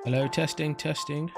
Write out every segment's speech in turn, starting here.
Hello, testing, testing.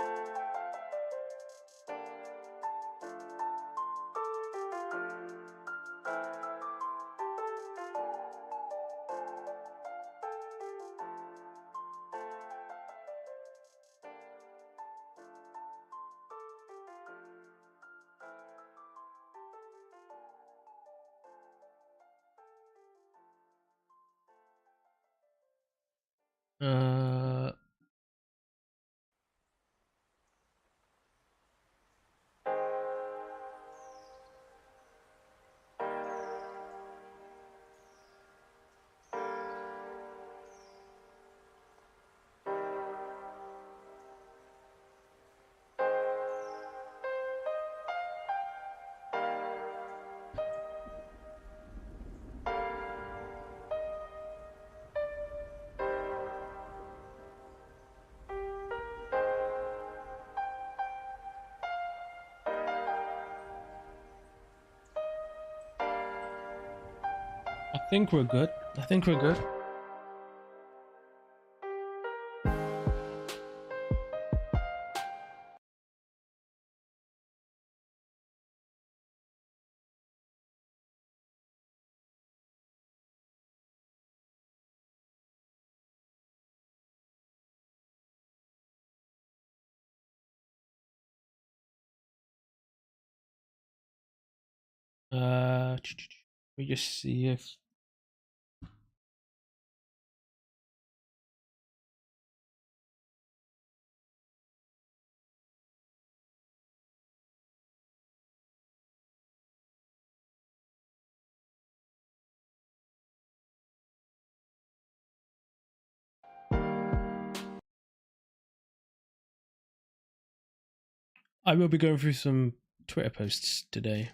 I think we're good. I think we're good. We just see if I will be going through some Twitter posts today.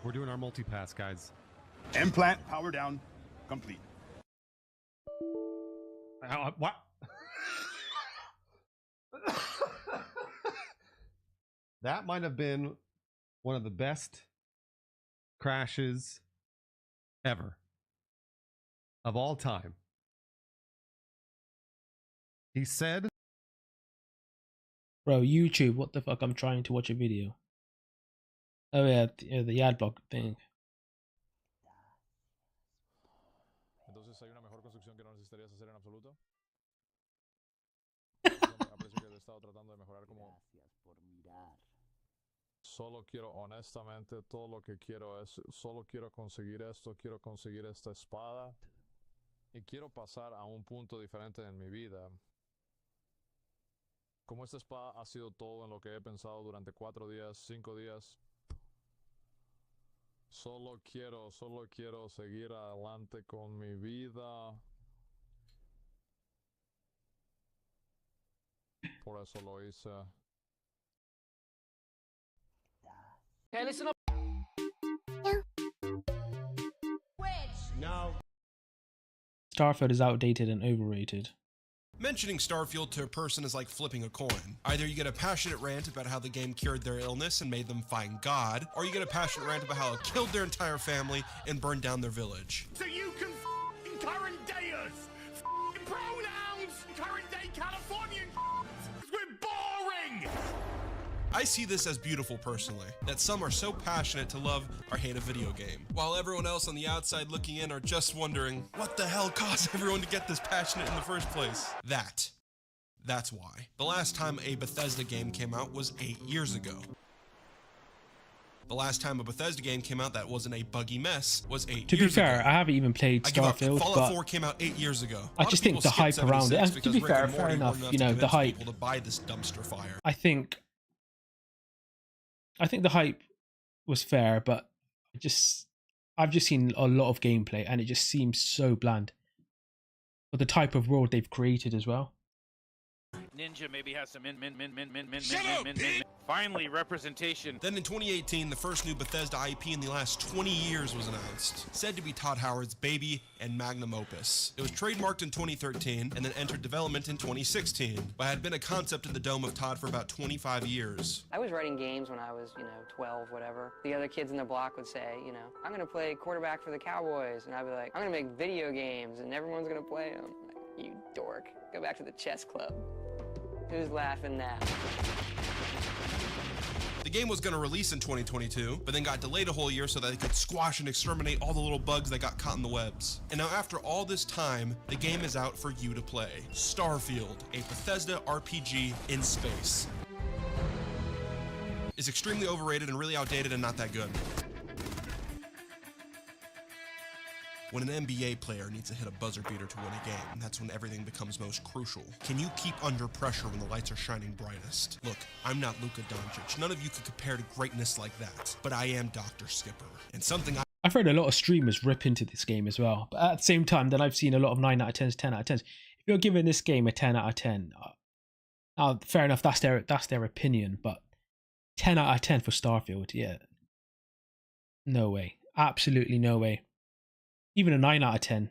We're doing our multi-pass, guys. Implant power down, complete. What? That might have been one of the best crashes ever of all time. He said, bro, YouTube, what the fuck? I'm trying to watch a video. Oh yeah, the ad block thing. Entonces, ¿hay una mejor construcción que no necesitarías hacer en absoluto? Aprecio que he estado tratando de mejorar como... Gracias por mirar. Solo quiero, honestamente, todo lo que quiero es... Solo quiero conseguir esto, quiero conseguir esta espada. Y quiero pasar a un punto diferente en mi vida. Como esta espada ha sido todo en lo que he pensado durante 4 días, 5 días... Solo quiero seguir adelante con mi vida. Por eso lo hice. Okay, listen up. No. Starfield is outdated and overrated. Mentioning Starfield to a person is like flipping a coin. Either you get a passionate rant about how the game cured their illness and made them find God, or you get a passionate rant about how it killed their entire family and burned down their village. So you can f***ing current dayers, f***ing pronouns, current day Californian, we're boring! I see this as beautiful personally, that some are so passionate to love or hate a video game, while everyone else on the outside looking in are just wondering, what the hell caused everyone to get this passionate in the first place? That's why. The last time a Bethesda game came out was 8 years ago. The last time a Bethesda game came out that wasn't a buggy mess was 8 years ago. To be fair, I haven't even played I give up. Starfield, Fallout but 4 came out 8 years ago. I just think the hype around it, and to be fair, fair enough, you know, the hype. People to buy this dumpster fire. I think the hype was fair, but I've just seen a lot of gameplay and it just seems so bland. But the type of world they've created as well. Ninja maybe has some finally representation. Then in 2018, the first new Bethesda IP in the last 20 years was announced, said to be Todd Howard's baby and magnum opus. It was trademarked in 2013 and then entered development in 2016, but had been a concept in the dome of Todd for about 25 years. I was writing games when I was, 12, whatever. The other kids in the block would say, I'm gonna play quarterback for the Cowboys, and I'd be like, I'm gonna make video games, and everyone's gonna play them. Like, you dork. Go back to the chess club. Who's laughing now? The game was going to release in 2022, but then got delayed a whole year so that they could squash and exterminate all the little bugs that got caught in the webs. And now after all this time, the game is out for you to play. Starfield, a Bethesda RPG in space. It's extremely overrated and really outdated and not that good. When an NBA player needs to hit a buzzer beater to win a game, that's when everything becomes most crucial. Can you keep under pressure when the lights are shining brightest? Look, I'm not Luka Doncic. None of you could compare to greatness like that, but I am Dr. Skipper. And something I've heard a lot of streamers rip into this game as well, but at the same time, then I've seen a lot of 9 out of 10s, 10 out of 10s. If you're giving this game a 10 out of 10, fair enough, that's their opinion, but 10 out of 10 for Starfield, yeah. No way. Absolutely no way. Even a 9 out of 10.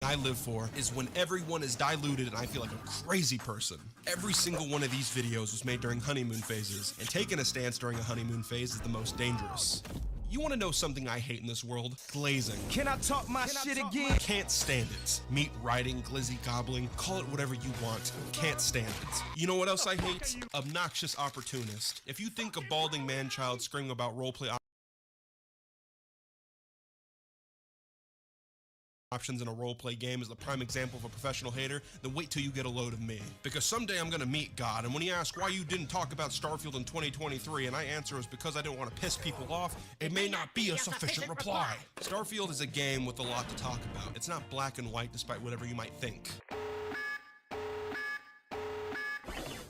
I live for is when everyone is diluted and I feel like a crazy person. Every single one of these videos was made during honeymoon phases, and taking a stance during a honeymoon phase is the most dangerous. You want to know something I hate in this world? Glazing. Can I talk my shit again? Can't stand it. Meat writing, glizzy gobbling, call it whatever you want. Can't stand it. You know what else I hate? Obnoxious opportunist. If you think a balding man-child screaming about roleplay options in a roleplay game is the prime example of a professional hater, then wait till you get a load of me. Because someday I'm gonna meet God, and when he asks why you didn't talk about Starfield in 2023, and I answer is because I didn't want to piss people off, it may not be a sufficient reply. Starfield is a game with a lot to talk about. It's not black and white despite whatever you might think.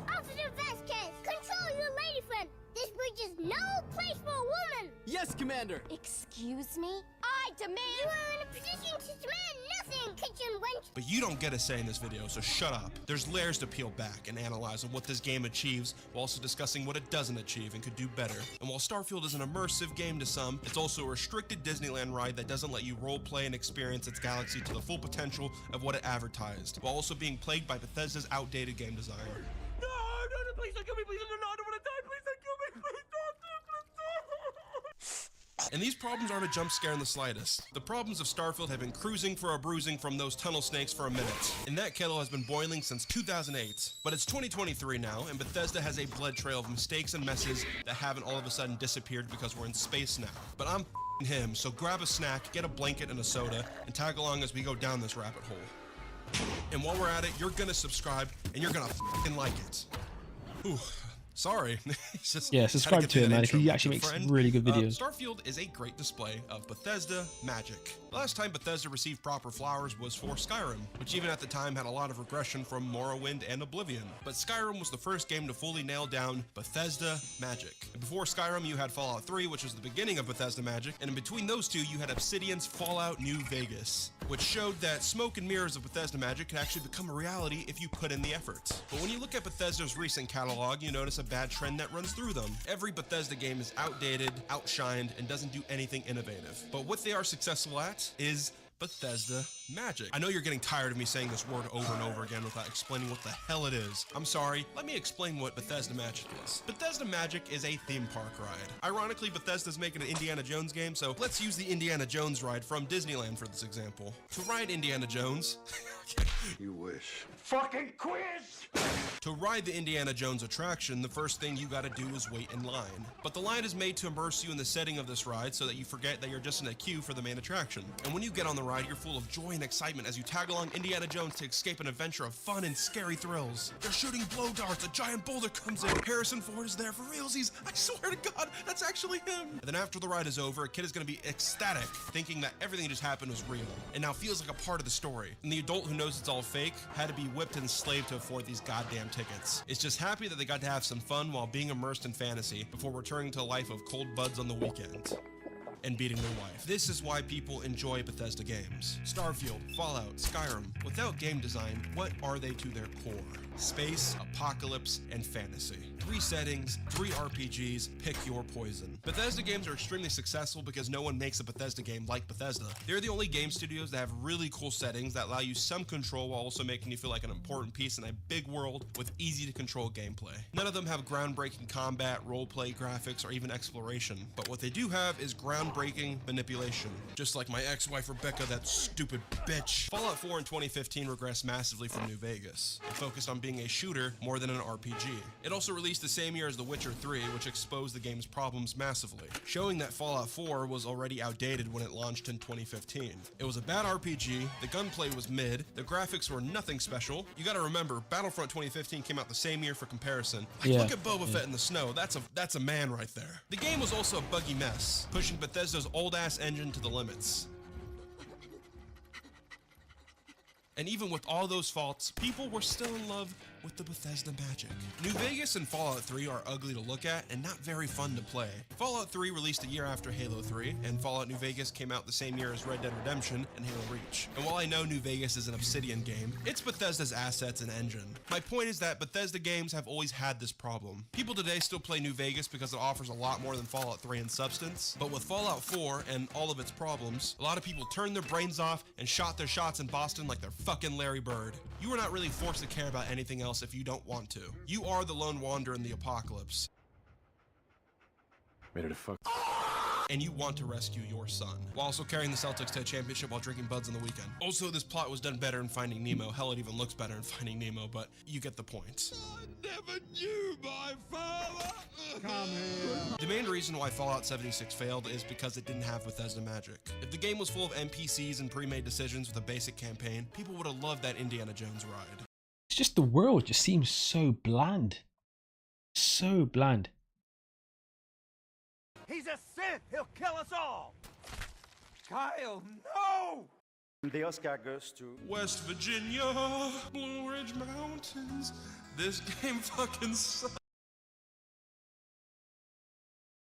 Officer Vasquez, control your lady friend. This bridge is no place for a woman. Yes, Commander. Excuse me? I demand you are in a position to demand nothing, kitchen wench. But you don't get a say in this video, so shut up. There's layers to peel back and analyze on what this game achieves, while also discussing what it doesn't achieve and could do better. And while Starfield is an immersive game to some, it's also a restricted Disneyland ride that doesn't let you roleplay and experience its galaxy to the full potential of what it advertised, while also being plagued by Bethesda's outdated game design. No, please don't kill me, please don't, no, I don't want to die, please don't kill me, please don't. And these problems aren't a jump scare in the slightest. The problems of Starfield have been cruising for a bruising from those tunnel snakes for a minute. And that kettle has been boiling since 2008. But it's 2023 now, and Bethesda has a blood trail of mistakes and messes that haven't all of a sudden disappeared because we're in space now. But I'm him, so grab a snack, get a blanket and a soda, and tag along as we go down this rabbit hole. And while we're at it, you're gonna subscribe, and you're gonna like it. Ooh. Sorry. It's just Yeah, had subscribe get to through him, that man. intro, He my actually good makes friend. really good videos. Starfield is a great display of Bethesda magic. The last time Bethesda received proper flowers was for Skyrim, which even at the time had a lot of regression from Morrowind and Oblivion. But Skyrim was the first game to fully nail down Bethesda magic. And before Skyrim, you had Fallout 3, which was the beginning of Bethesda magic, and in between those two, you had Obsidian's Fallout New Vegas, which showed that smoke and mirrors of Bethesda magic could actually become a reality if you put in the effort. But when you look at Bethesda's recent catalog, you notice a bad trend that runs through them. Every Bethesda game is outdated, outshined, and doesn't do anything innovative. But what they are successful at is Bethesda magic. I know you're getting tired of me saying this word over and over again without explaining what the hell it is. I'm sorry, let me explain what Bethesda magic is. Bethesda magic is a theme park ride. Ironically, Bethesda's making an Indiana Jones game, so let's use the Indiana Jones ride from Disneyland for this example. To ride Indiana Jones, You wish. Fucking quiz! to ride the Indiana Jones attraction, the first thing you gotta do is wait in line. But the line is made to immerse you in the setting of this ride so that you forget that you're just in a queue for the main attraction. And when you get on the ride, you're full of joy and excitement as you tag along Indiana Jones to escape an adventure of fun and scary thrills. They're shooting blow darts, a giant boulder comes in, Harrison Ford is there for realsies, I swear to God, that's actually him. And then after the ride is over, a kid is gonna be ecstatic, thinking that everything that just happened was real, and now feels like a part of the story. And the adult who knows it's all fake had to be whipped and enslaved to afford these goddamn tickets. It's just happy that they got to have some fun while being immersed in fantasy before returning to a life of cold buds on the weekend and beating their wife. This is why people enjoy Bethesda games. Starfield, Fallout, Skyrim. Without game design, what are they to their core? Space, apocalypse, and fantasy. 3 settings, 3 RPGs, pick your poison. Bethesda games are extremely successful because no one makes a Bethesda game like Bethesda. They're the only game studios that have really cool settings that allow you some control while also making you feel like an important piece in a big world with easy to control gameplay. None of them have groundbreaking combat, roleplay, graphics, or even exploration. But what they do have is groundbreaking manipulation. Just like my ex-wife Rebecca, that stupid bitch. Fallout 4 in 2015 regressed massively from New Vegas. It focused on being a shooter more than an RPG. It also released the same year as The Witcher 3, which exposed the game's problems massively, showing that Fallout 4 was already outdated when it launched in 2015. It was a bad RPG, the gunplay was mid, the graphics were nothing special. You gotta remember, Battlefront 2015 came out the same year for comparison. Like, Yeah. look at Boba Fett in the snow, that's a man right there. The game was also a buggy mess, pushing Bethesda's old-ass engine to the limits. And even with all those faults, people were still in love with the Bethesda magic. New Vegas and Fallout 3 are ugly to look at and not very fun to play. Fallout 3 released a year after Halo 3, and Fallout New Vegas came out the same year as Red Dead Redemption and Halo Reach. And while I know New Vegas is an Obsidian game, it's Bethesda's assets and engine. My point is that Bethesda games have always had this problem. People today still play New Vegas because it offers a lot more than Fallout 3 in substance, but with Fallout 4 and all of its problems, a lot of people turned their brains off and shot their shots in Boston like they're fucking Larry Bird. You are not really forced to care about anything else if you don't want to. You are the lone wanderer in the apocalypse. Ready to fuck. And you want to rescue your son, while also carrying the Celtics to a championship while drinking buds on the weekend. Also, this plot was done better in Finding Nemo. Hell, it even looks better in Finding Nemo, but you get the point. I never knew my father. Come here. The main reason why Fallout 76 failed is because it didn't have Bethesda magic. If the game was full of NPCs and pre-made decisions with a basic campaign, people would have loved that Indiana Jones ride. It's just the world just seems so bland. So bland. He's a Sith! He'll kill us all! Kyle, no! The Oscar goes to West Virginia, Blue Ridge Mountains. This game fucking sucks.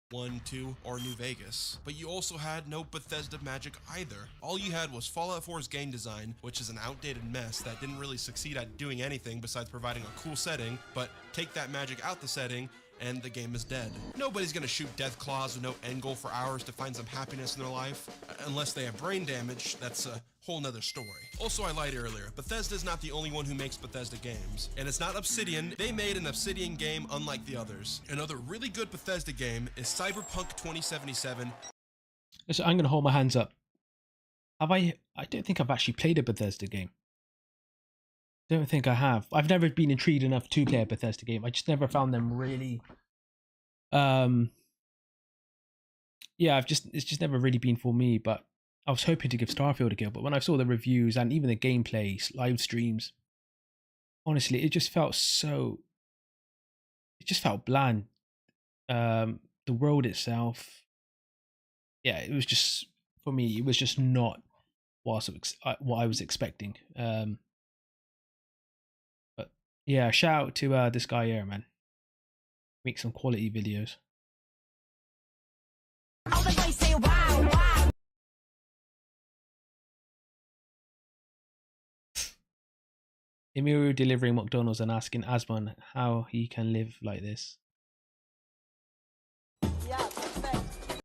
1, 2, or New Vegas. But you also had no Bethesda magic either. All you had was Fallout 4's game design, which is an outdated mess that didn't really succeed at doing anything besides providing a cool setting, but take that magic out the setting, and the game is dead. Nobody's gonna shoot death claws with no end goal for hours to find some happiness in their life. Unless they have brain damage, that's a whole nother story. Also, I lied earlier. Bethesda's not the only one who makes Bethesda games. And it's not Obsidian. They made an Obsidian game unlike the others. Another really good Bethesda game is Cyberpunk 2077. So I'm going to hold my hands up. I don't think I've actually played a Bethesda game. Don't think I have. I've never been intrigued enough to play a Bethesda game. I just never found them really. Yeah, it's just never really been for me. But I was hoping to give Starfield a go. But when I saw the reviews and even the gameplay live streams, honestly, it just felt so. it just felt bland. The world itself, yeah, it was just, for me, it was just not what I was expecting. But yeah, shout out to this guy here, man. Make some quality videos. Emiru delivering McDonald's and asking Asman how he can live like this. Yeah, perfect.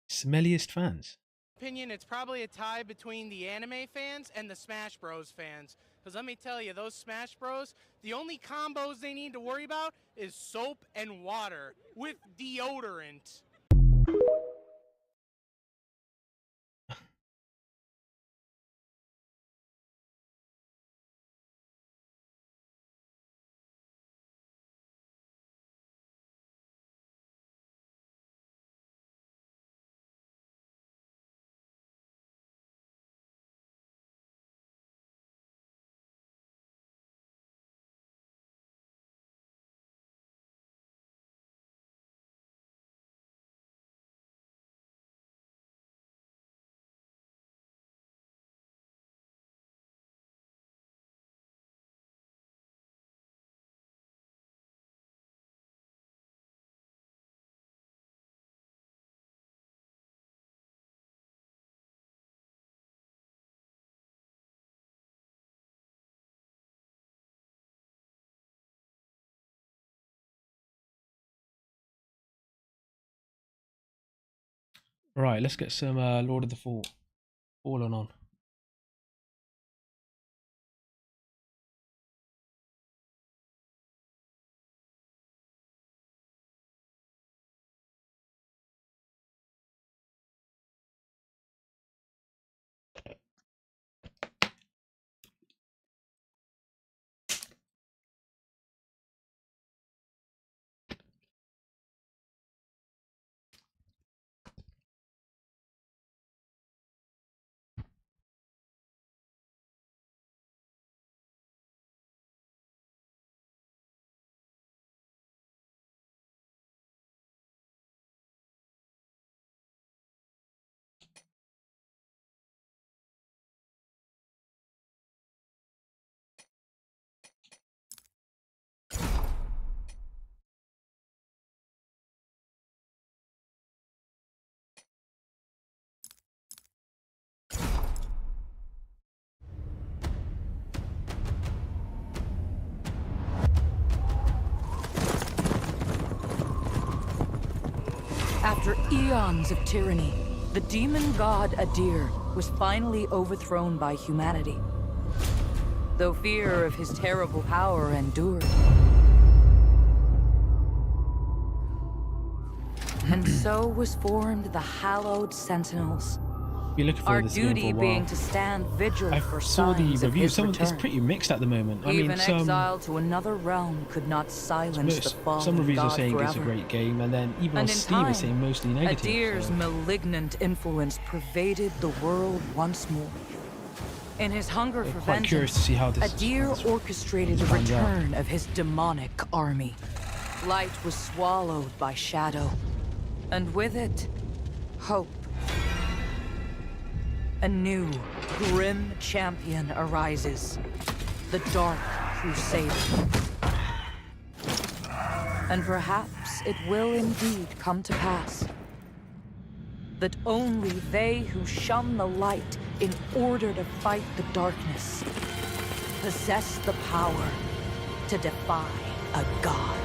Smelliest fans. Opinion, it's probably a tie between the anime fans and the Smash Bros fans. Because let me tell you, those Smash Bros, the only combos they need to worry about is soap and water with deodorant. Right, let's get some Lord of the Fallen on. After eons of tyranny, the demon god Adir was finally overthrown by humanity. Though fear of his terrible power endured. And so was formed the hallowed sentinels. Been looking Our forward to this game duty for a while. being to stand vigil I for saw the signs of review. his Some it's return. pretty mixed at the moment. I Even mean, some exile to another realm could not silence the fallen some reviews are god saying forever. it's a great game, and then even on And in Steam time, is saying mostly negative. Adir's so. malignant influence pervaded the world once more. In his hunger for Quite curious to vengeance, see how this Adir orchestrated the pans out. return of his demonic army. Light was swallowed by shadow, and with it, hope. A new, grim champion arises, the Dark Crusader. And perhaps it will indeed come to pass that only they who shun the light in order to fight the darkness possess the power to defy a god.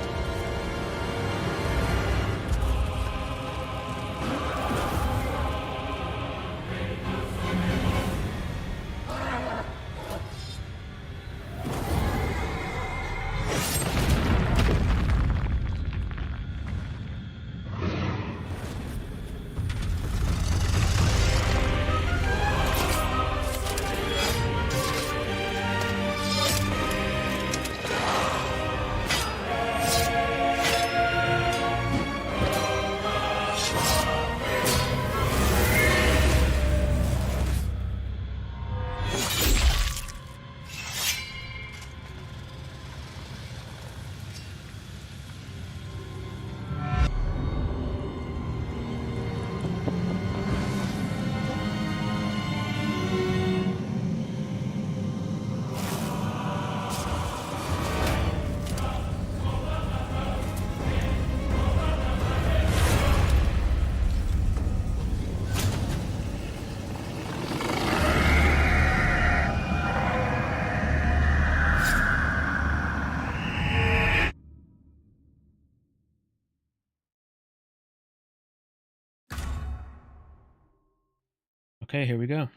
Okay, here we go.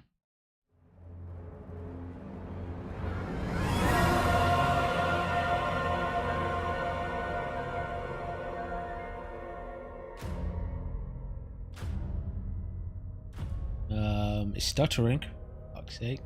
It's stuttering. For fuck's sake.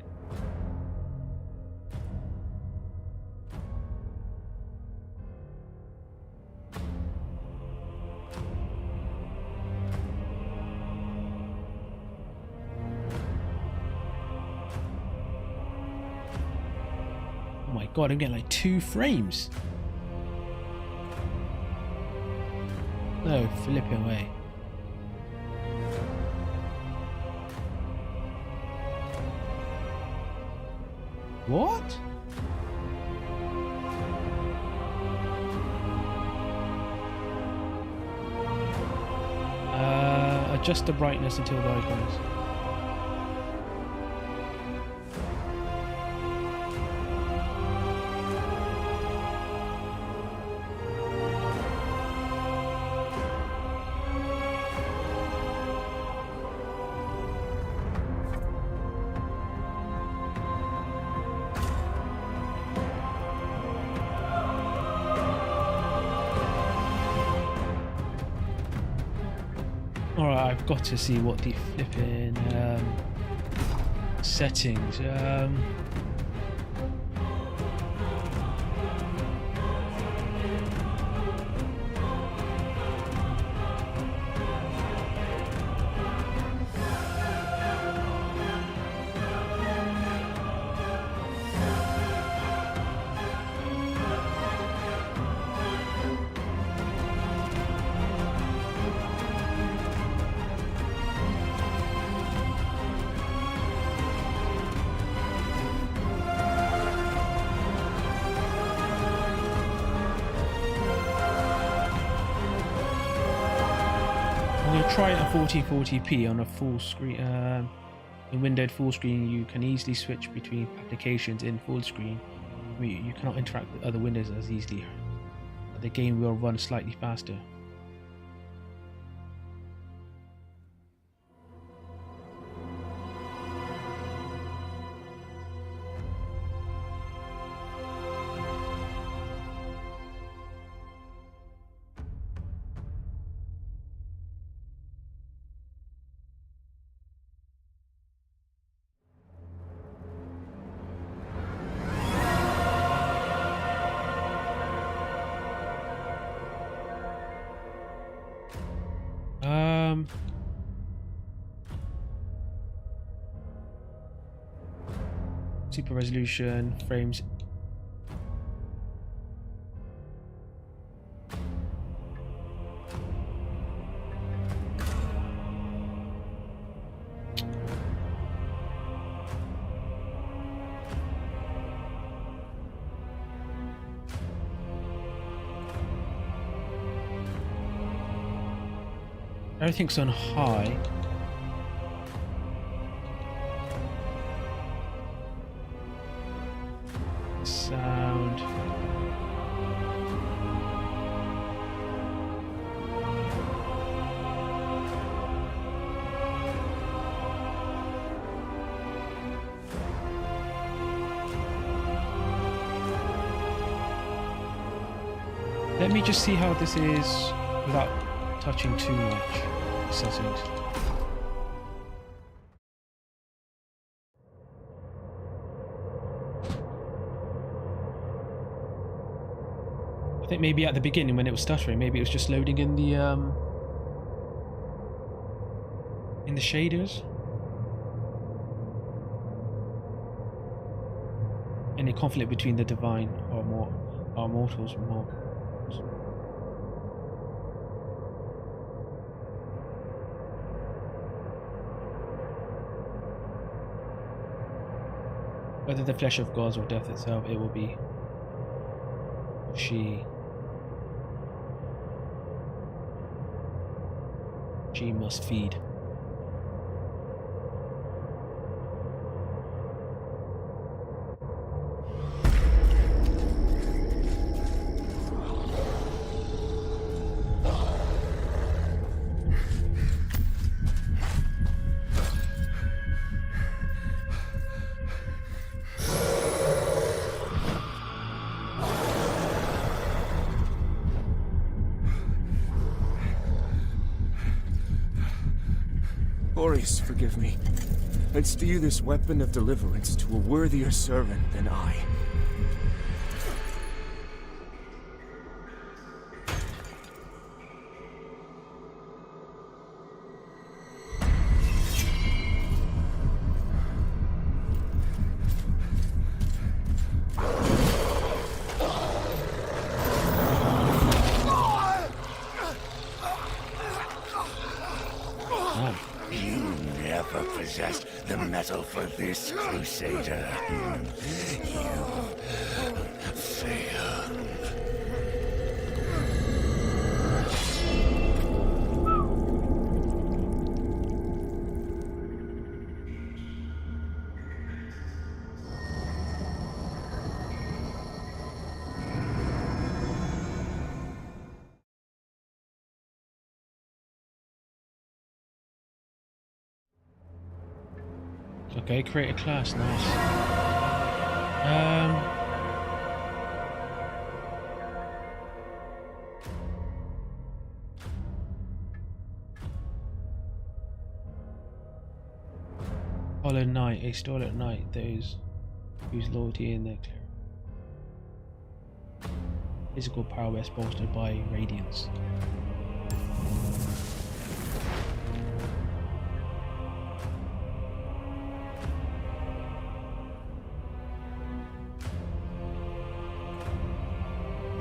Oh my god, I'm getting like 2 frames. No, flipping away. What? Adjust the brightness until the icons. Alright, I've got to see what the flipping settings. I'm going to try it at 1440p on a full screen. In windowed full screen, you can easily switch between applications in full screen. You cannot interact with other windows as easily. The game will run slightly faster. Super resolution, frames. Everything's on high. Sound. Let me just see how this is without touching too much settings. I think maybe at the beginning when it was stuttering, maybe it was just loading in the shaders. Any conflict between the divine or mortals more. Whether the flesh of gods or death itself, it will be she must feed. Horus, forgive me. And steer this weapon of deliverance to a worthier servant than I. Possessed the metal for this, Crusader. You failed. Okay, create a class, nice. Hollow Knight, a Starlit Knight, those whose loyalty in their clear. Physical prowess bolstered by Radiance.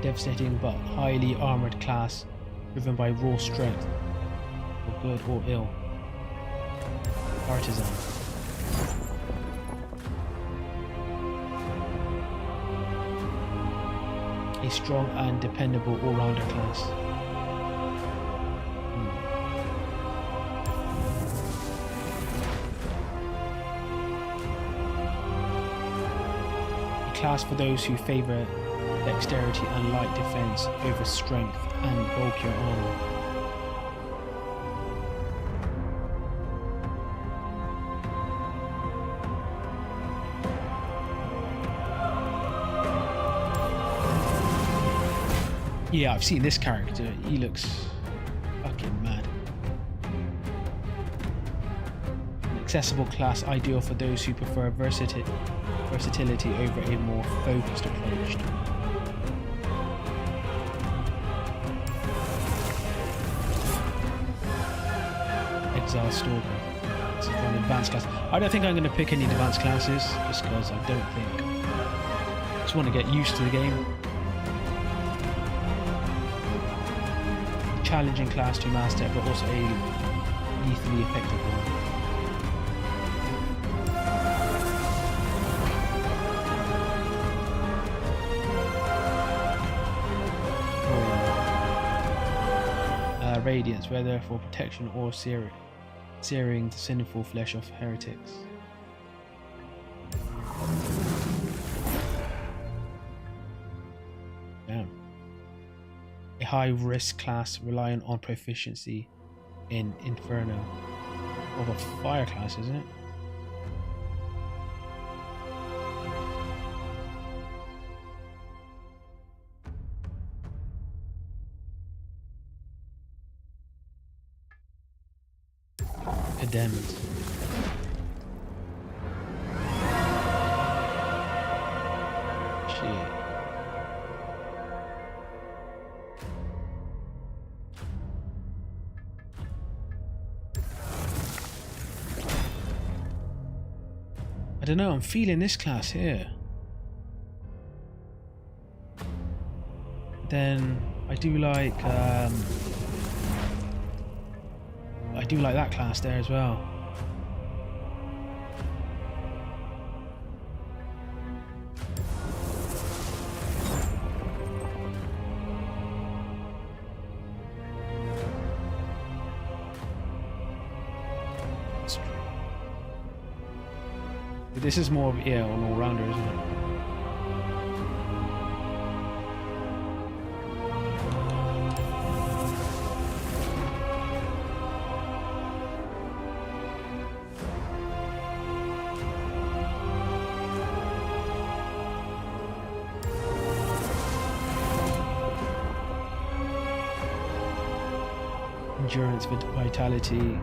Devastating but highly armored class driven by raw strength, for good or ill. Artisan. A strong and dependable all-rounder class. A class for those who favor dexterity and light defense over strength and bulkier armor. Yeah, I've seen this character. He looks fucking mad. An accessible class ideal for those who prefer versatility over a more focused approach. Exile Stalker. This is an advanced class. I don't think I'm going to pick any advanced classes just because I don't think. I just want to get used to the game. Challenging class to master, but also a lethally effective one. Radiance, whether for protection or searing the sinful flesh of heretics. Damn. A high risk class relying on proficiency in Inferno. Of a fire class, isn't it? Condemned. Shit. I don't know, I'm feeling this class here. Then I do like that class there as well. This is more of an all-rounder, isn't it? Endurance, vitality.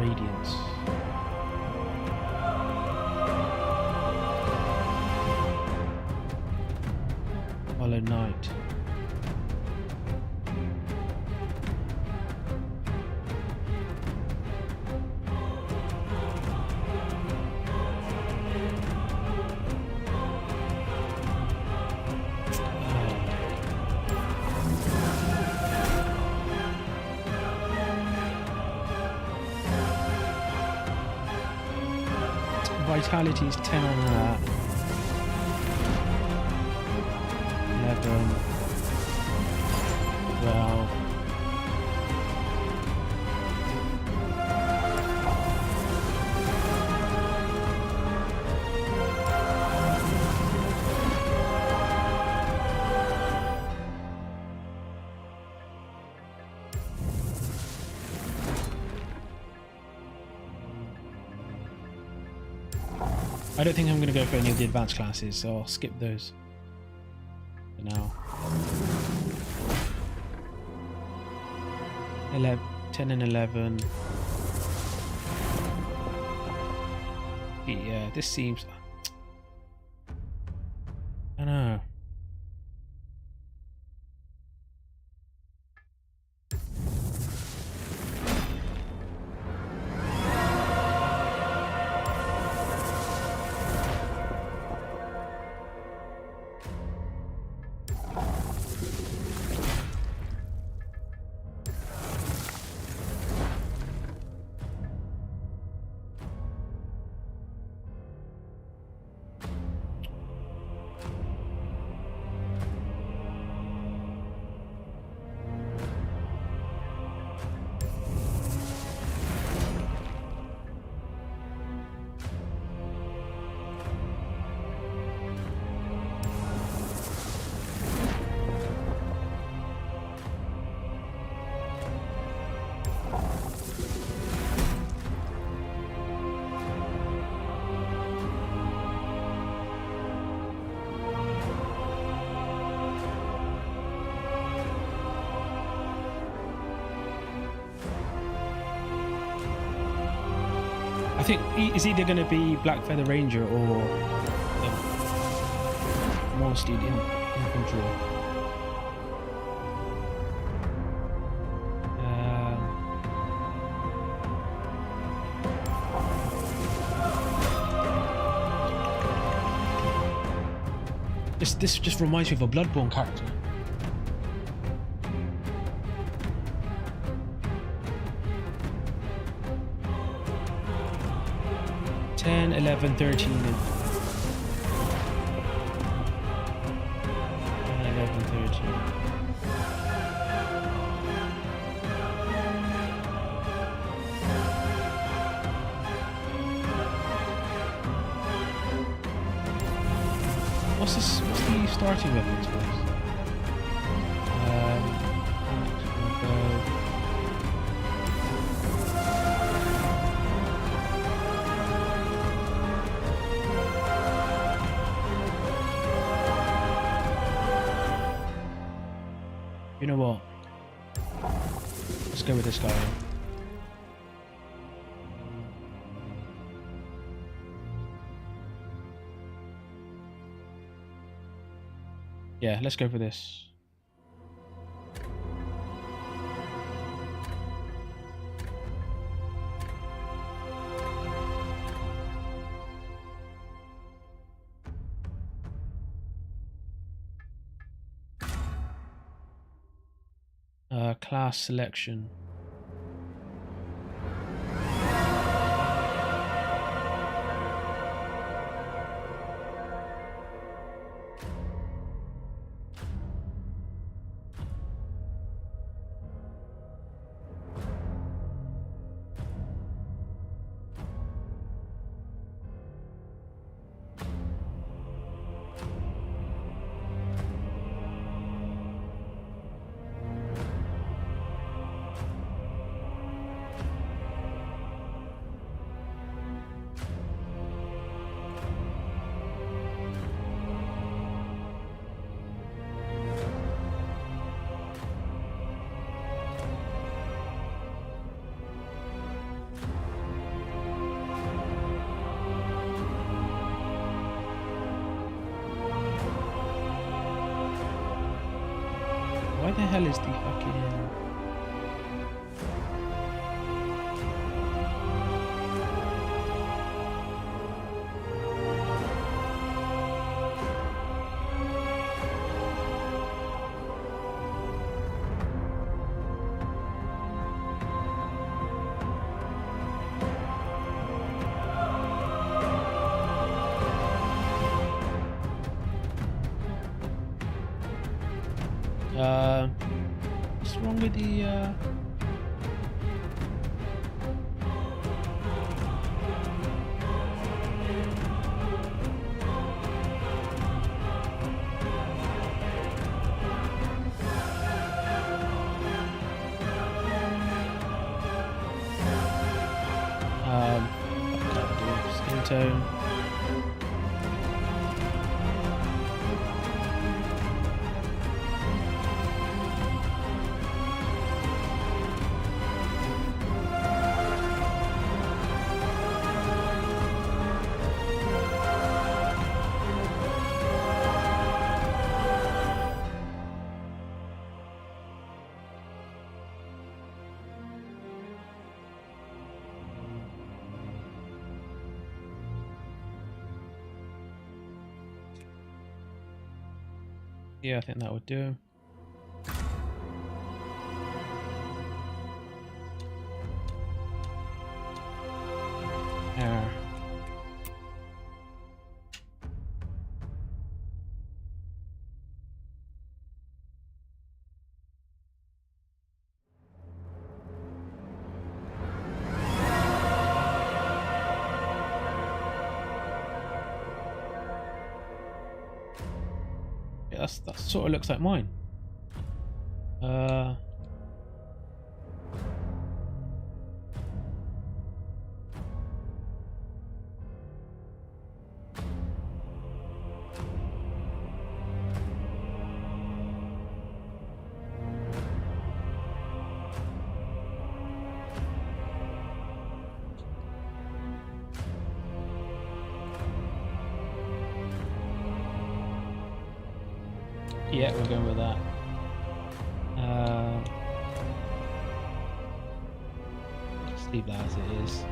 Radiance. Hollow Knight. Vitality is 10 on that. 11. 12. I don't think I'm going to go for any of the advanced classes, so I'll skip those for now. 10 and 11. Yeah, this seems... I don't know. I think it's either going to be Black Feather Ranger or Monsteed Infantry. This just reminds me of a Bloodborne character. Ten, 11, 13, and 11, 13. What's this? What's the starting weapons for this? You know what? Let's go with this guy. Yeah, let's go for this. Class selection. hell is the fucking... what's wrong with the skin tone? Yeah, I think that would do. There. Yeah, that sort of looks like mine. Yeah, we're going with that. Just leave that as it is.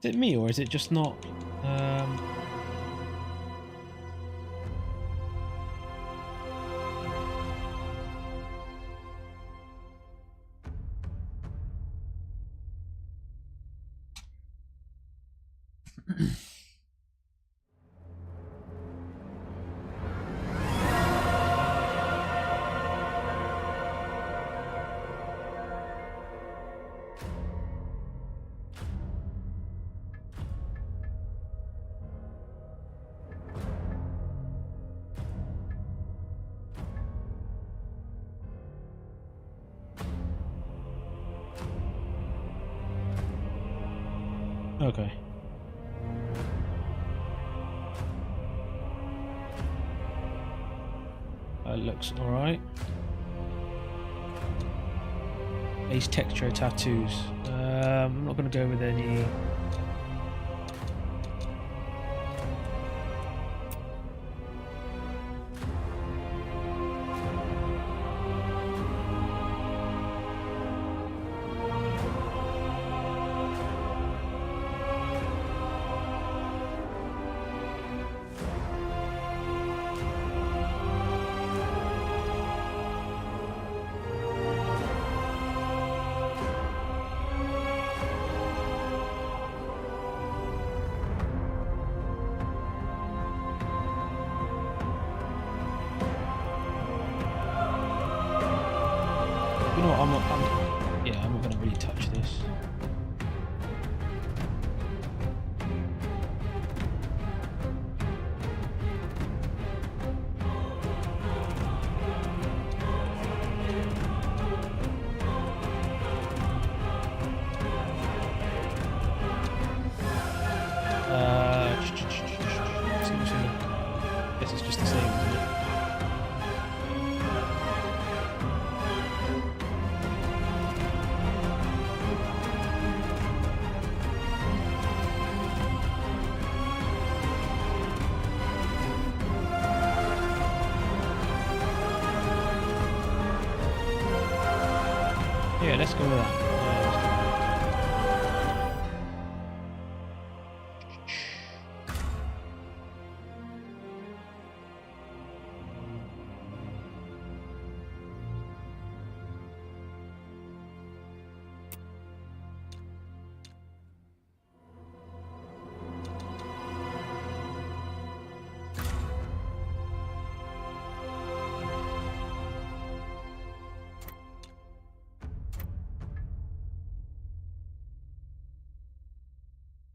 Is it me or is it just not? Okay. That looks alright. Base texture tattoos. I'm not going to go with any. You know what, I'm not going to really touch this. This is just the same, isn't it? Yeah, let's go with that.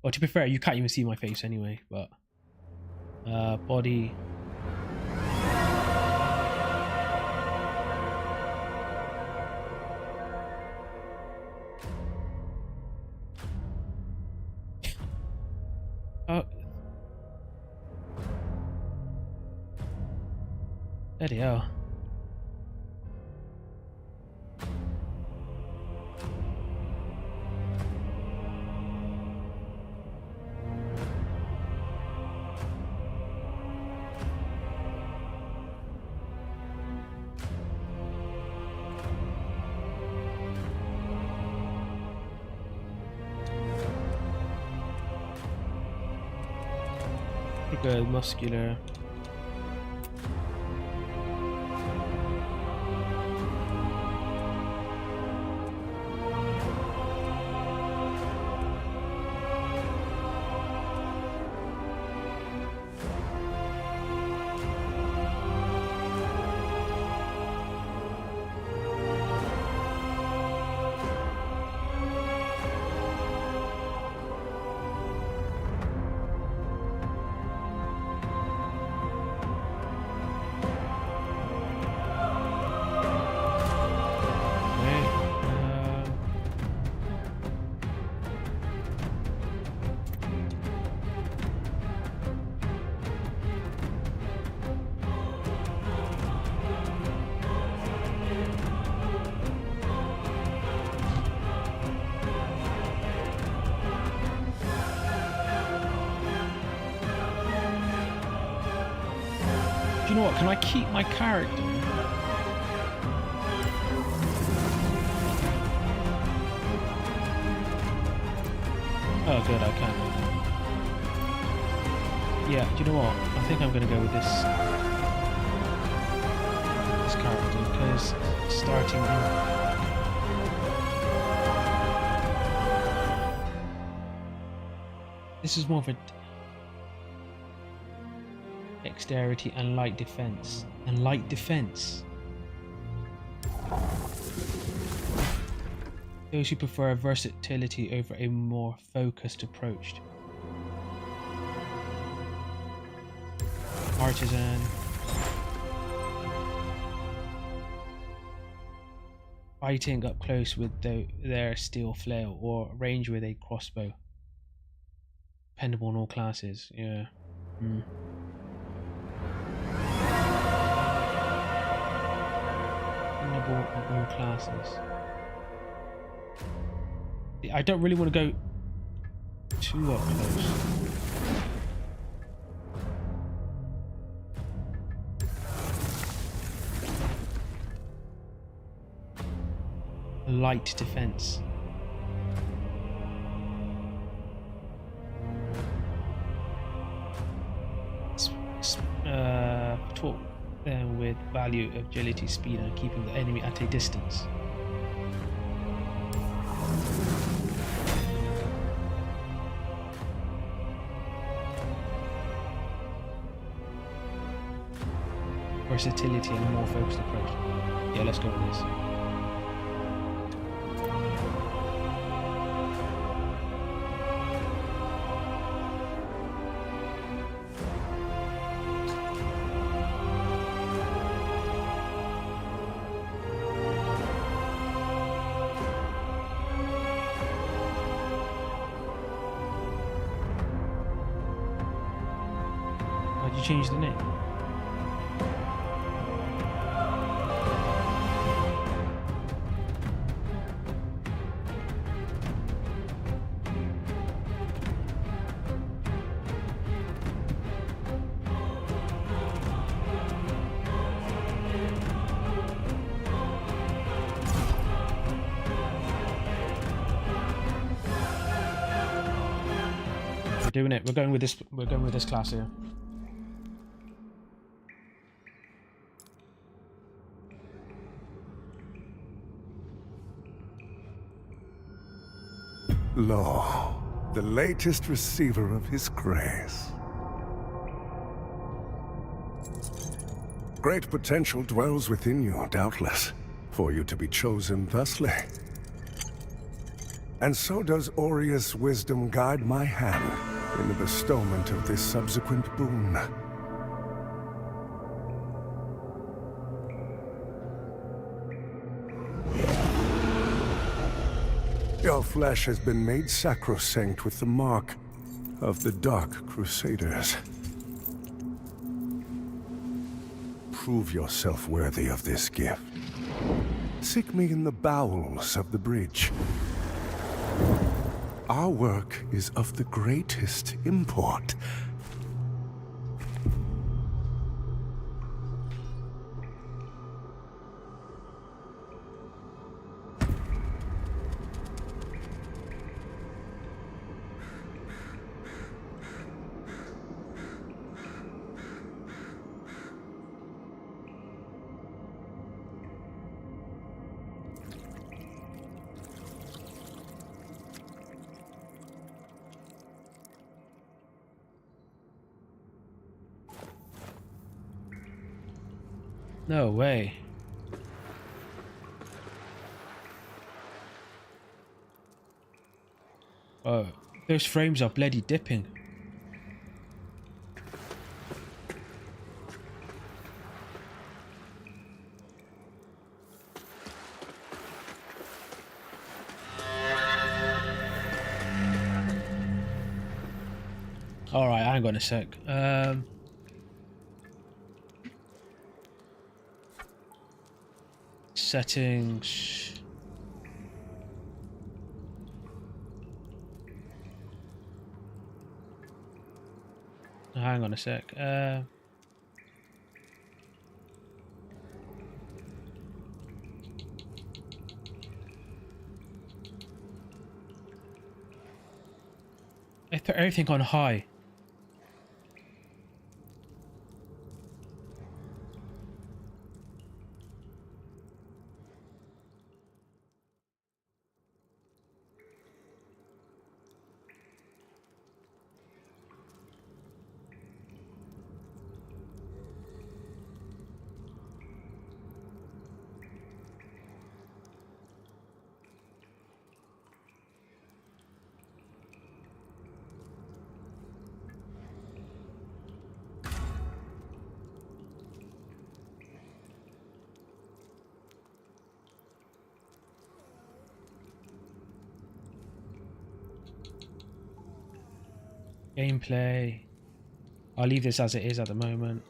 Well, to be fair, you can't even see my face anyway, but body. Oh. Bloody hell. Good, muscular. You know what? Can I keep my character? Oh, good, I can. Yeah, do you know what? I think I'm gonna go with this character because starting this is more of a dexterity and light defense. And light defense. Those who prefer versatility over a more focused approach. Artisan. Fighting up close with their steel flail or range with a crossbow. Dependable on all classes, yeah. Winnable in all classes. I don't really want to go too up close. Light defense. Talk them with value, agility, speed, and keeping the enemy at a distance. Versatility and a more focused approach. Yeah, let's go with this. Why'd you change the name? We're doing it. We're going with this. We're going with this class here. Lo, the latest receiver of his grace. Great potential dwells within you, doubtless, for you to be chosen thusly. And so does Aureus' wisdom guide my hand in the bestowment of this subsequent boon. Your flesh has been made sacrosanct with the mark of the Dark Crusaders. Prove yourself worthy of this gift. Seek me in the bowels of the bridge. Our work is of the greatest import. No way. Oh, those frames are bloody dipping. All right, hang on a sec. Settings. Hang on a sec. I put everything on high. Gameplay. I'll leave this as it is at the moment.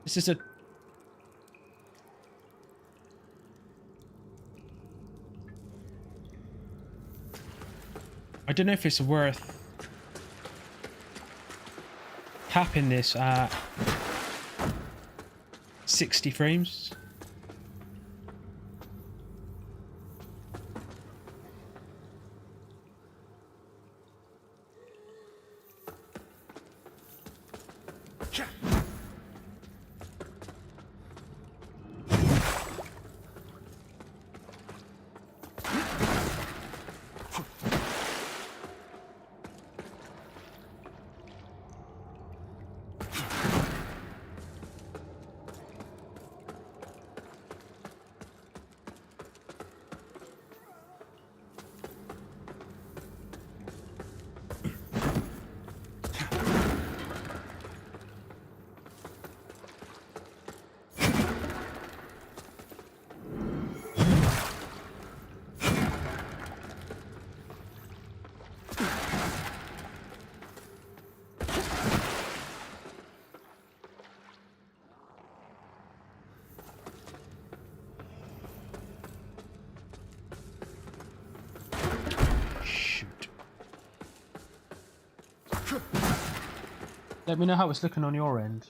This is a... I don't know if it's worth capping this at 60 frames. Let me know how it's looking on your end.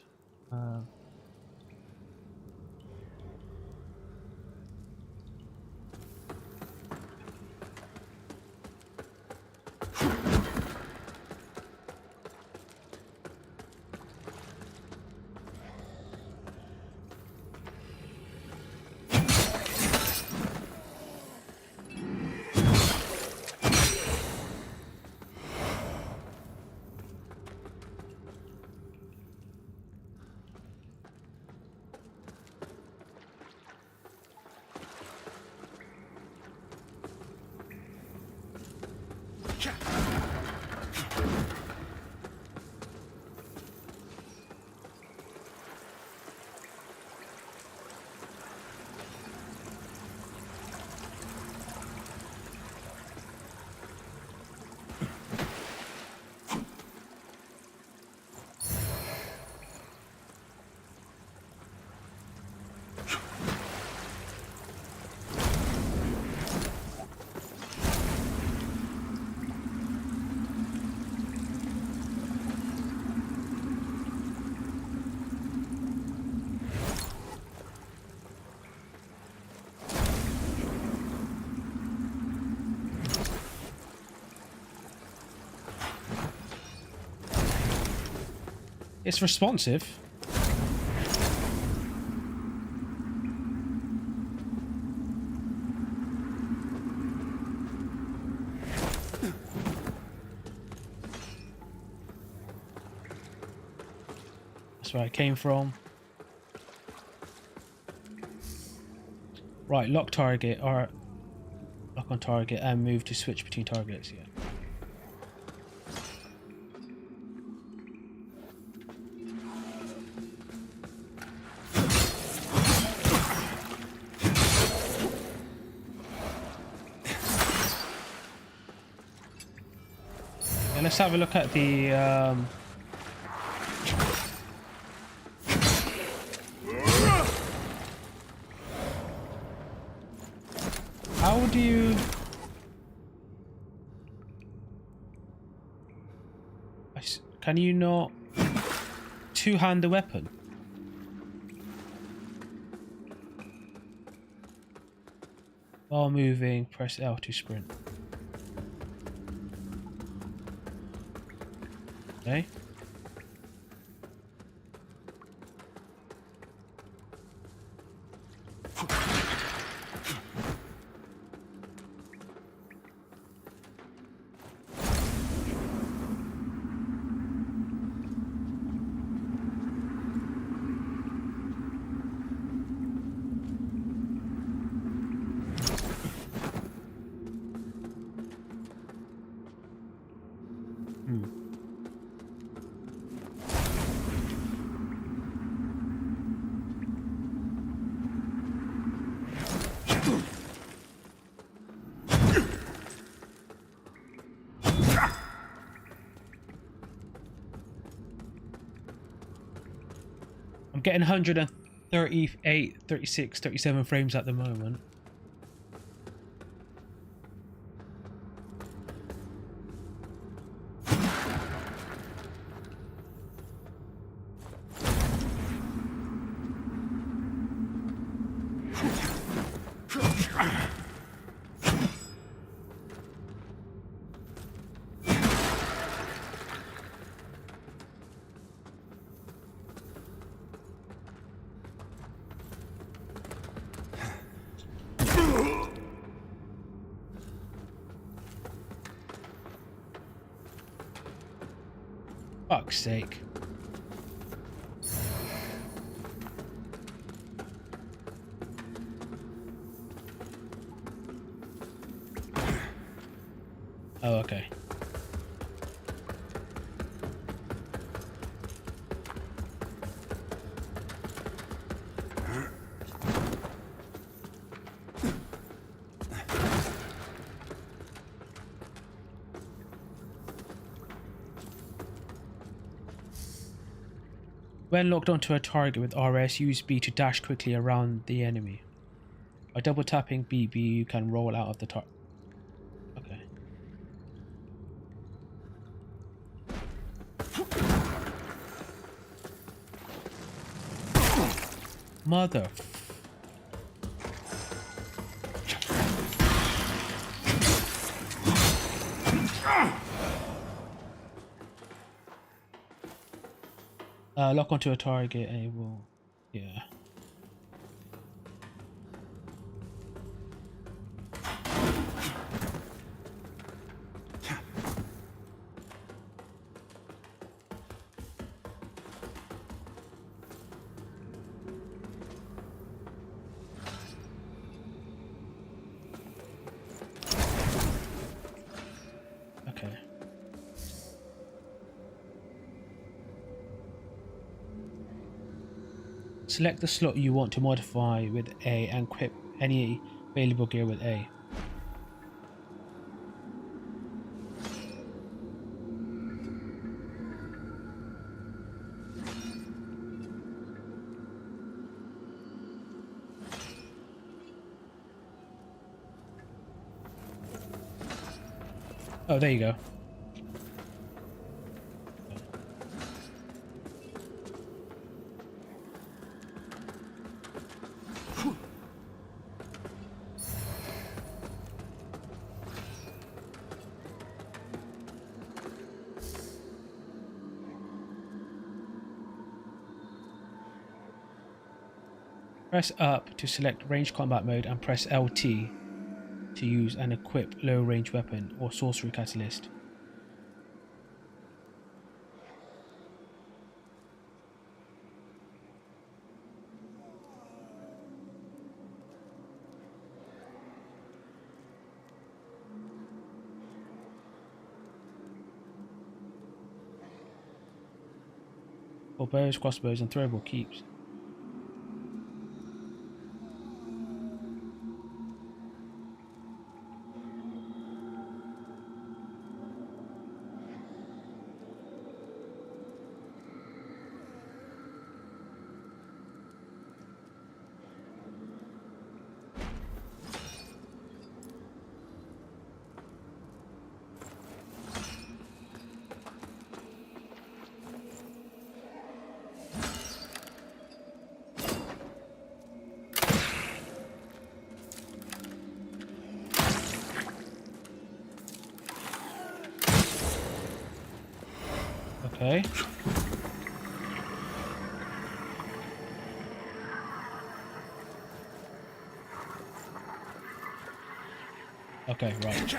It's responsive. That's where I came from. Right, lock target, or lock on target and move to switch between targets, yeah. Let's have a look at the how do you can you not two-hand the weapon? While moving, press L to sprint. Okay. I'm getting 138, 36, 37 frames at the moment. Fuck's sake. Oh, okay. When locked onto a target with RS, use B to dash quickly around the enemy. By double tapping BB, you can roll out of the target. Okay. Mother. Lock onto a target and it will, yeah. Okay. Select the slot you want to modify with A and equip any available gear with A. Oh, there you go. Press up to select range combat mode and press LT to use and equip low range weapon or sorcery catalyst. For bows, crossbows and throwable keeps. Okay. Okay, right.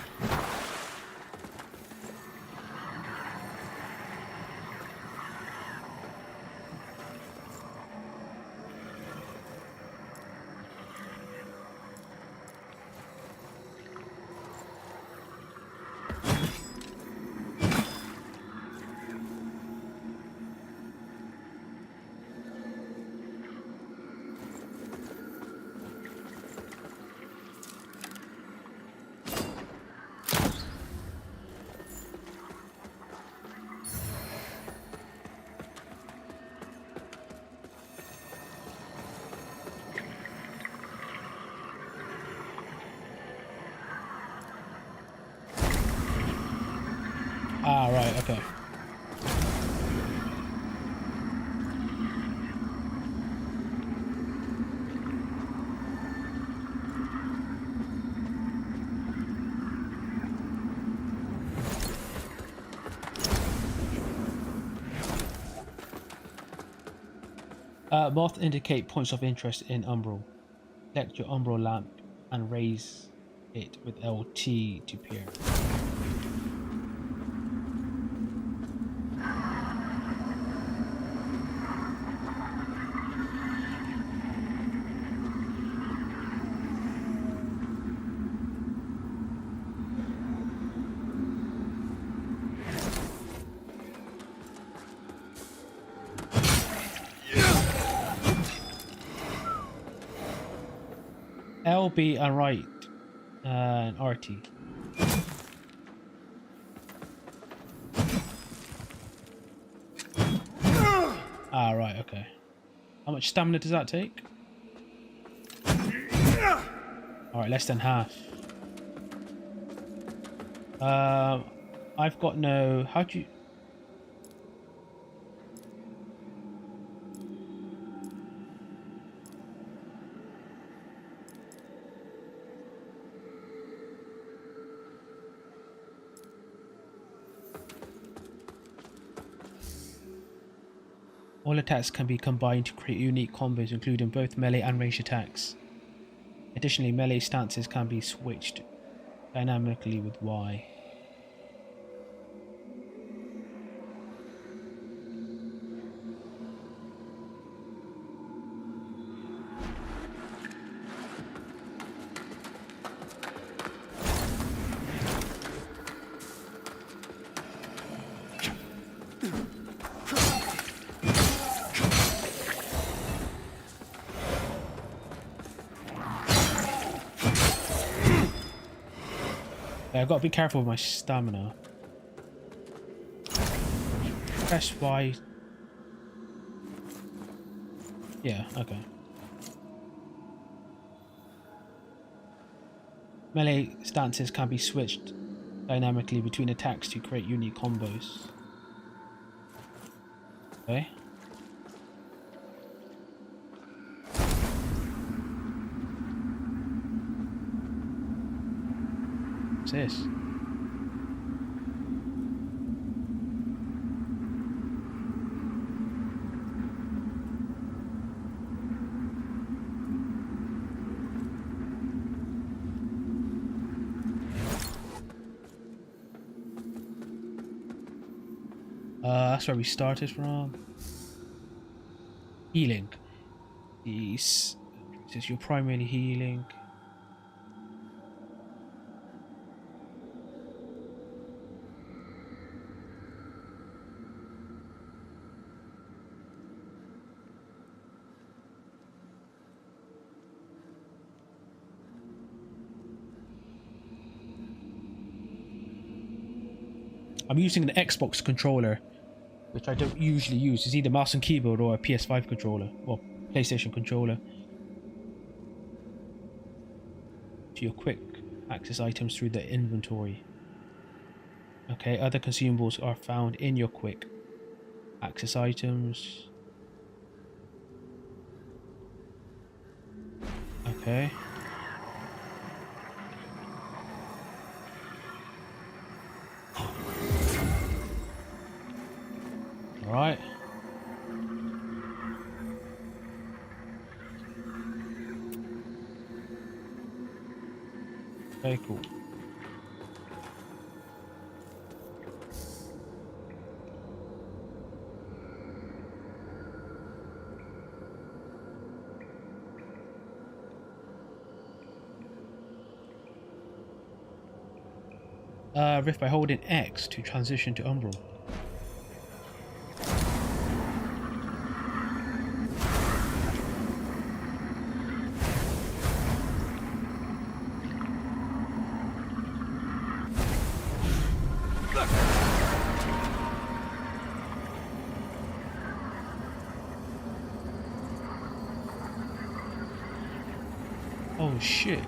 Both indicate points of interest in Umbral. Select your Umbral lamp and raise it with LT to peer. LB and right and RT. Ah, right, okay. How much stamina does that take? Alright, less than half. I've got no... How do you... All attacks can be combined to create unique combos, including both melee and range attacks. Additionally, melee stances can be switched dynamically with Y. Yeah, I've got to be careful with my stamina. Press Y. Yeah, okay. Melee stances can be switched dynamically between attacks to create unique combos. Okay. What's this? That's where we started from. Healing. This is your primary healing. I'm using an Xbox controller, which I don't usually use. It's either mouse and keyboard or a PS5 controller or PlayStation controller. To your quick access items through the inventory. Okay, other consumables are found in your quick access items. Okay. Alright. Very cool. Rift by holding X to transition to Umbral. Oh shit.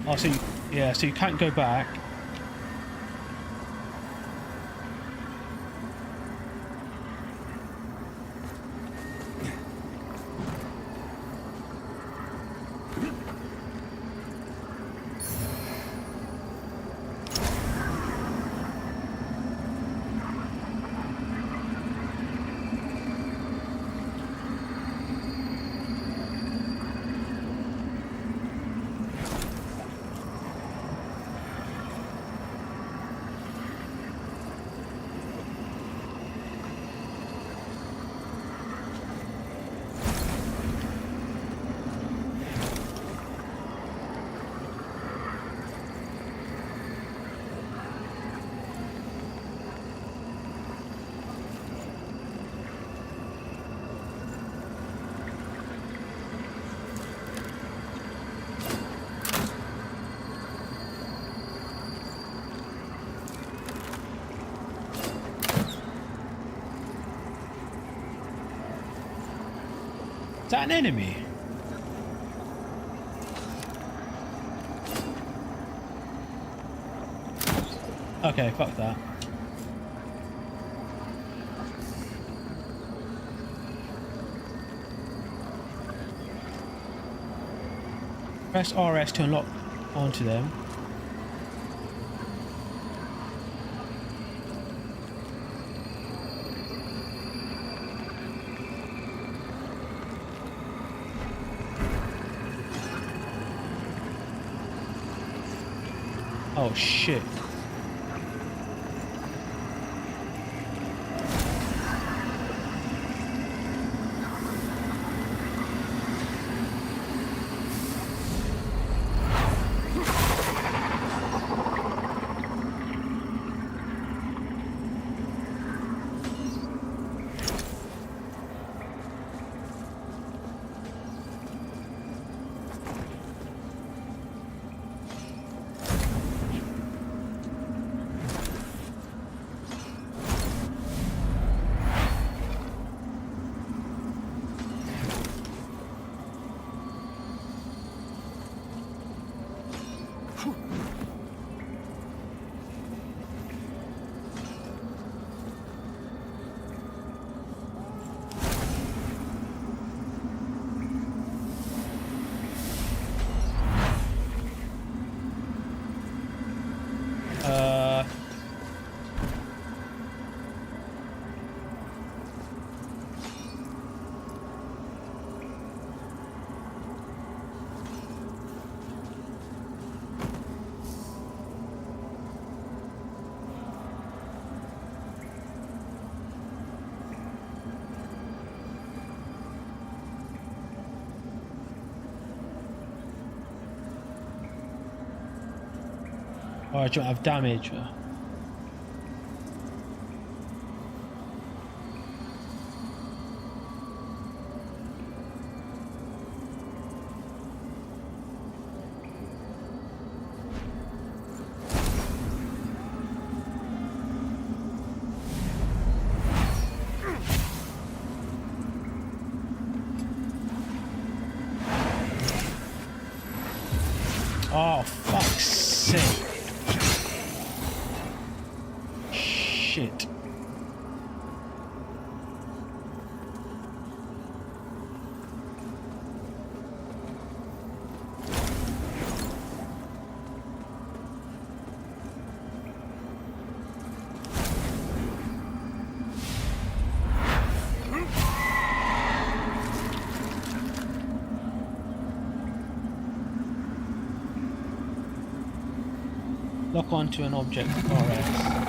Oh, so so you can't go back. Is that an enemy? Okay, fuck that. Press RS to unlock onto them. Oh shit. Oh, I don't have damage. Oh, fuck's sake. Shit. Lock onto an object RS.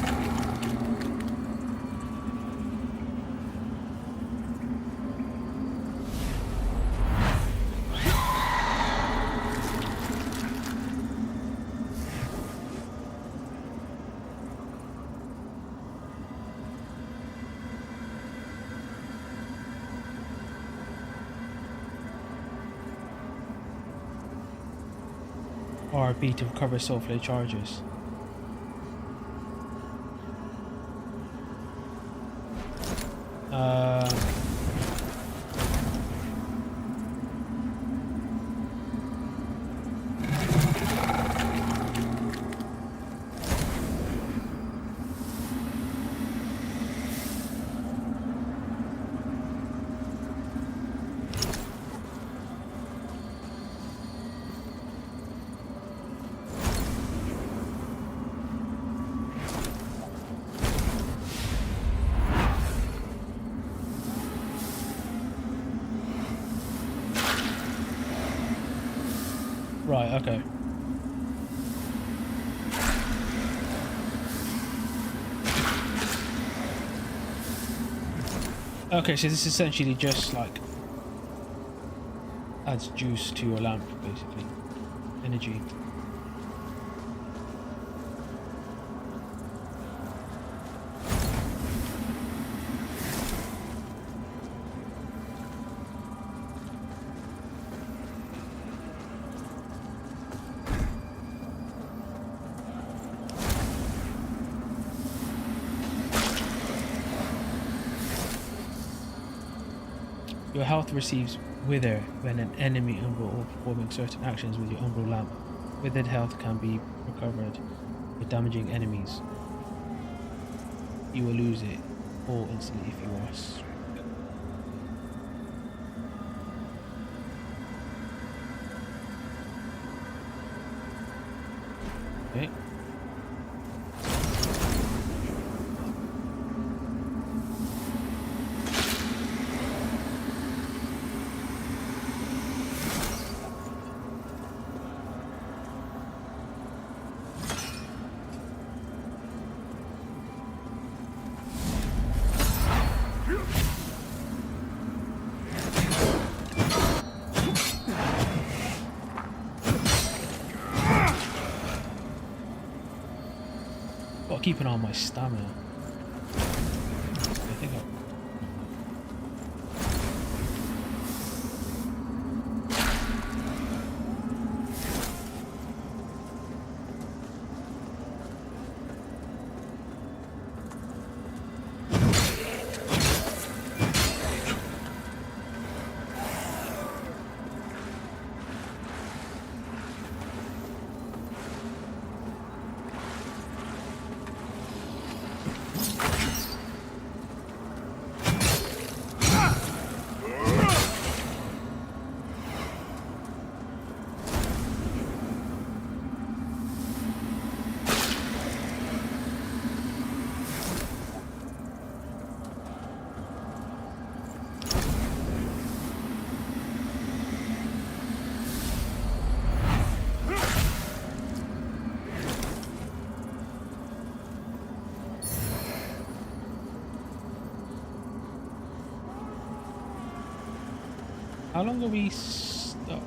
RB to recover soulflare charges. Right, okay. Okay, so this is essentially just like adds juice to your lamp, basically. Energy. Your health receives wither when an enemy umbral or performing certain actions with your umbral lamp. Withered health can be recovered by damaging enemies. You will lose it all instantly if you are struck. Okay. Gotta keep an eye on my stamina. I think how long are we stuck?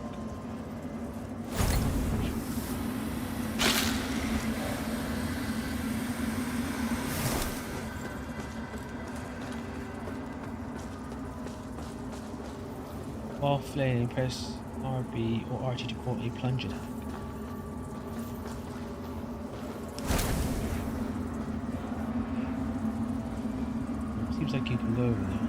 While flaying, press RB or RT to call a plunge attack. Seems like you can go over there.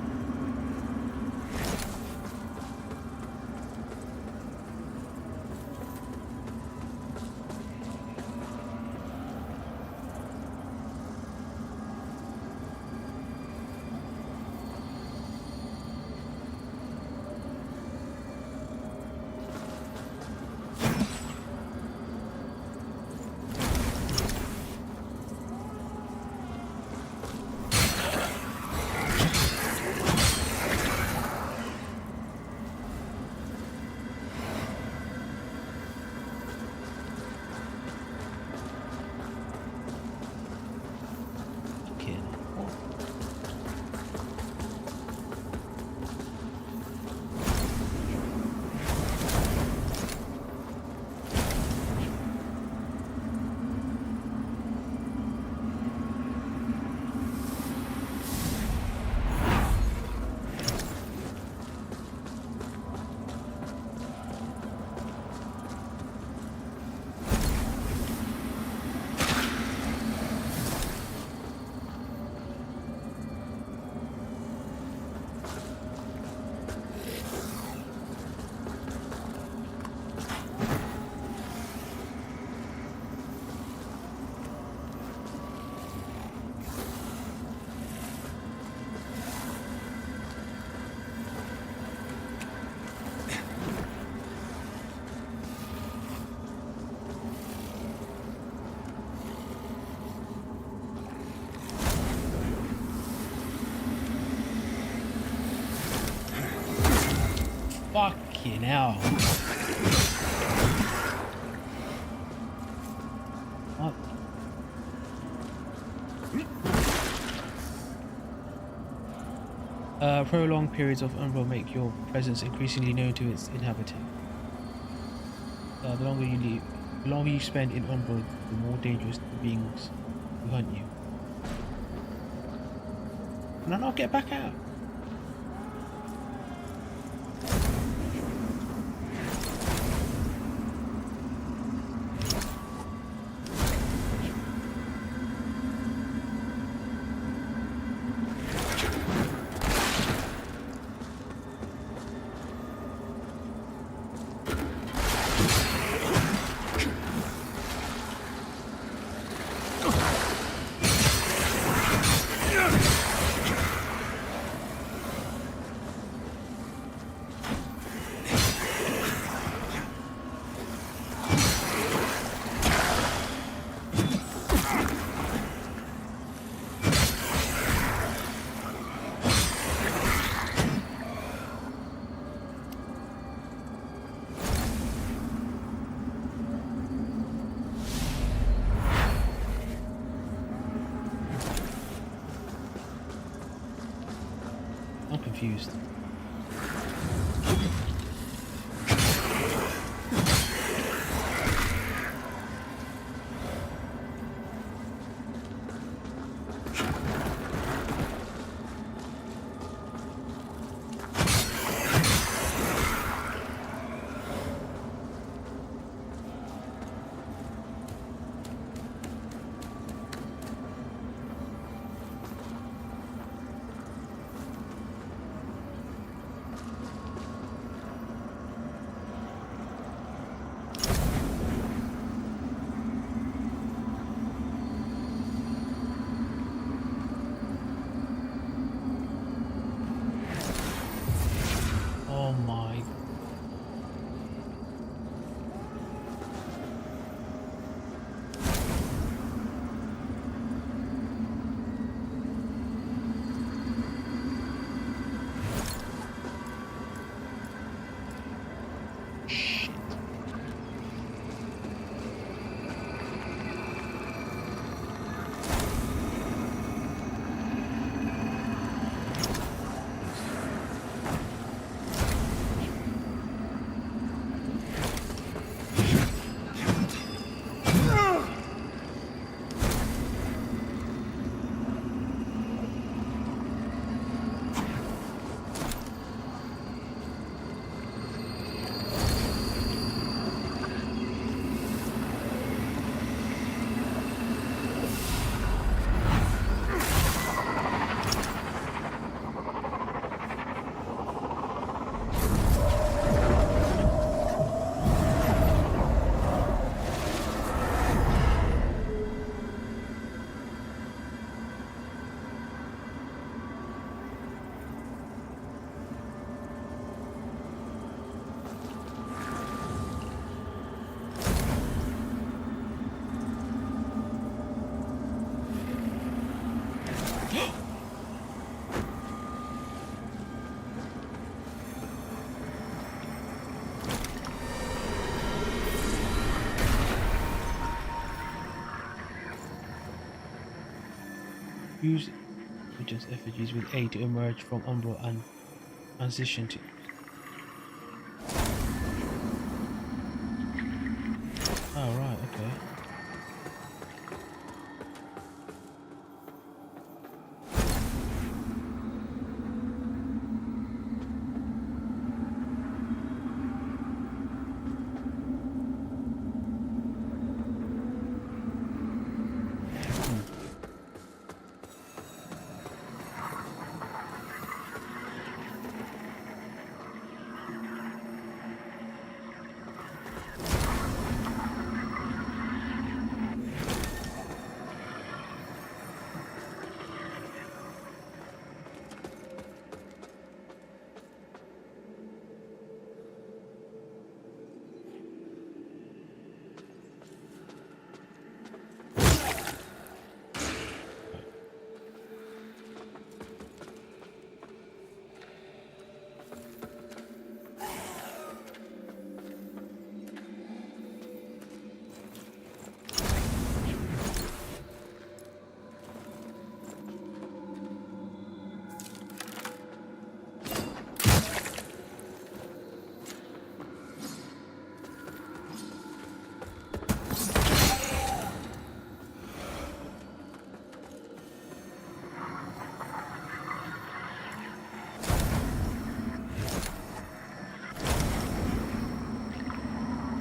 Fucking hell. What? Prolonged periods of umbral make your presence increasingly known to its inhabitant. The longer you spend in umbral, the more dangerous the beings who hunt you. Can I not get back out? I'm confused. Oh my. Shit. Use agents effigies with A to emerge from umbral and transition to. Oh right, okay.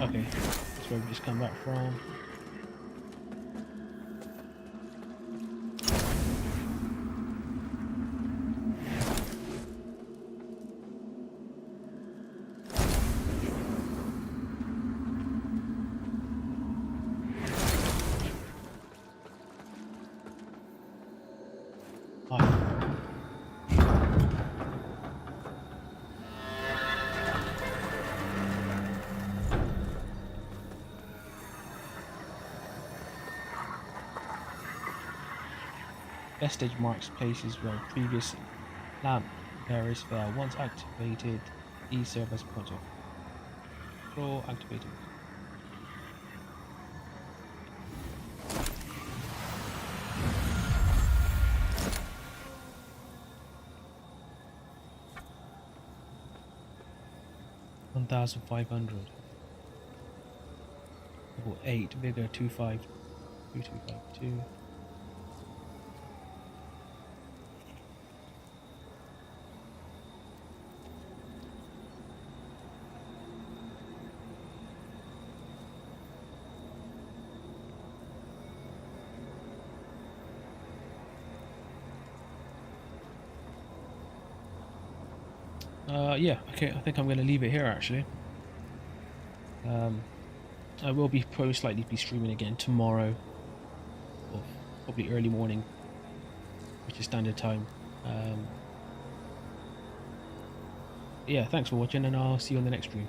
Okay, that's where we just come back from. Vestige marks places where previous lamp bearers fell. Once activated, these serve as points of control. Activated. 1,500. Level 8, vigor 2252. Yeah, okay, I think I'm going to leave it here actually. I will be most likely be streaming again tomorrow, or probably early morning, which is standard time. Yeah, thanks for watching, and I'll see you on the next stream.